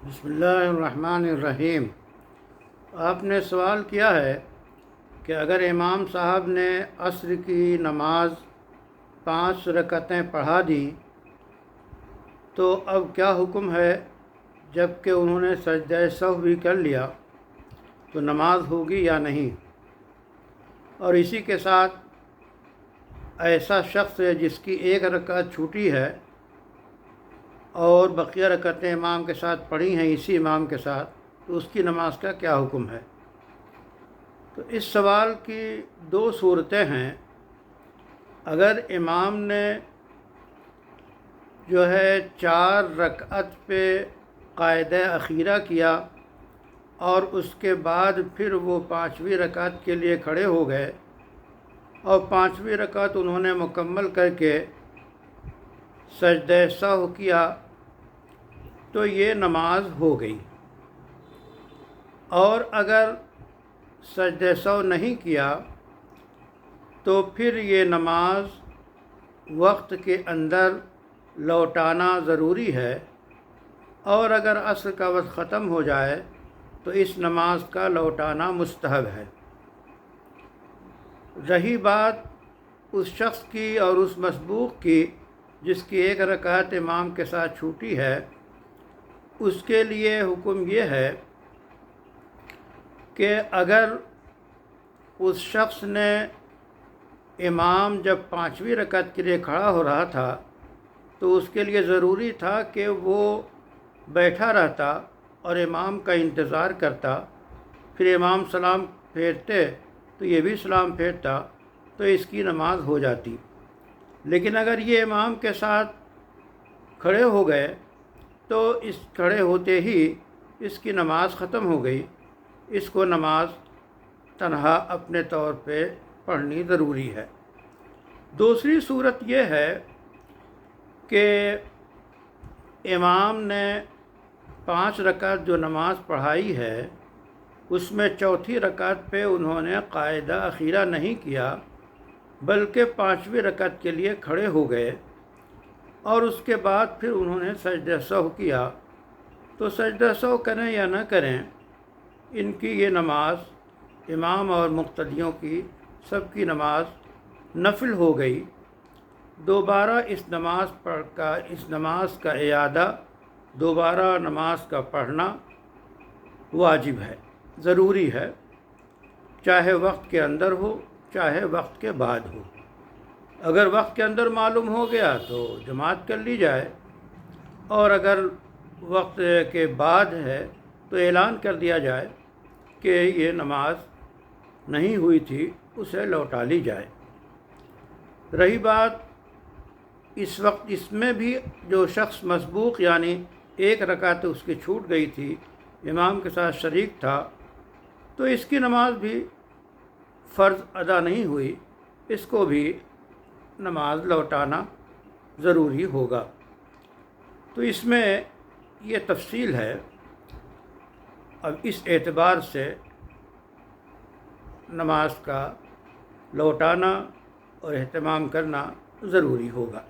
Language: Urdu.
بسم اللہ الرحمن الرحیم۔ آپ نے سوال کیا ہے کہ اگر امام صاحب نے عصر کی نماز 5 رکعتیں پڑھا دیں تو اب کیا حکم ہے؟ جب کہ انہوں نے سجدہ سہو بھی کر لیا تو نماز ہوگی یا نہیں؟ اور اسی کے ساتھ ایسا شخص ہے جس کی 1 رکعت چھوٹی ہے اور بقیہ رکعتیں امام کے ساتھ پڑھی ہیں اسی امام کے ساتھ، تو اس کی نماز کا کیا حکم ہے؟ تو اس سوال کی 2 صورتیں ہیں۔ اگر امام نے جو ہے 4 رکعت پہ قاعدہ اخیرہ کیا اور اس کے بعد پھر وہ 5ویں رکعت کے لیے کھڑے ہو گئے اور 5ویں رکعت انہوں نے مکمل کر کے سجدہ سہو کیا تو یہ نماز ہو گئی۔ اور اگر سجدہ سہو نہیں کیا تو پھر یہ نماز وقت کے اندر لوٹانا ضروری ہے، اور اگر عصر کا وقت ختم ہو جائے تو اس نماز کا لوٹانا مستحب ہے۔ رہی بات اس شخص کی اور اس مسبوق کی جس کی 1 رکعت امام کے ساتھ چھوٹی ہے، اس کے لیے حکم یہ ہے کہ اگر اس شخص نے امام جب 5ویں رکعت کے لیے کھڑا ہو رہا تھا تو اس کے لیے ضروری تھا کہ وہ بیٹھا رہتا اور امام کا انتظار کرتا، پھر امام سلام پھیرتے تو یہ بھی سلام پھیرتا تو اس کی نماز ہو جاتی۔ لیکن اگر یہ امام کے ساتھ کھڑے ہو گئے تو اس کھڑے ہوتے ہی اس کی نماز ختم ہو گئی، اس کو نماز تنہا اپنے طور پہ پڑھنی ضروری ہے۔ دوسری صورت یہ ہے کہ امام نے 5 رکعت جو نماز پڑھائی ہے اس میں چوتھی رکعت پہ انہوں نے قاعدہ اخیرہ نہیں کیا بلکہ 5ویں رکعت کے لیے کھڑے ہو گئے اور اس کے بعد پھر انہوں نے سجدہ سہو کیا، تو سجدہ سہو کریں یا نہ کریں ان کی یہ نماز امام اور مقتدیوں کی سب کی نماز نفل ہو گئی۔ دوبارہ اس نماز کا اعادہ، دوبارہ نماز کا پڑھنا واجب ہے، ضروری ہے، چاہے وقت کے اندر ہو چاہے وقت کے بعد ہو۔ اگر وقت کے اندر معلوم ہو گیا تو جماعت کر لی جائے، اور اگر وقت کے بعد ہے تو اعلان کر دیا جائے کہ یہ نماز نہیں ہوئی تھی، اسے لوٹا لی جائے۔ رہی بات اس وقت اس میں بھی جو شخص مسبوق یعنی 1 رکعت اس کی چھوٹ گئی تھی، امام کے ساتھ شریک تھا، تو اس کی نماز بھی فرض ادا نہیں ہوئی، اس کو بھی نماز لوٹانا ضروری ہوگا۔ تو اس میں یہ تفصیل ہے۔ اب اس اعتبار سے نماز کا لوٹانا اور اہتمام کرنا ضروری ہوگا۔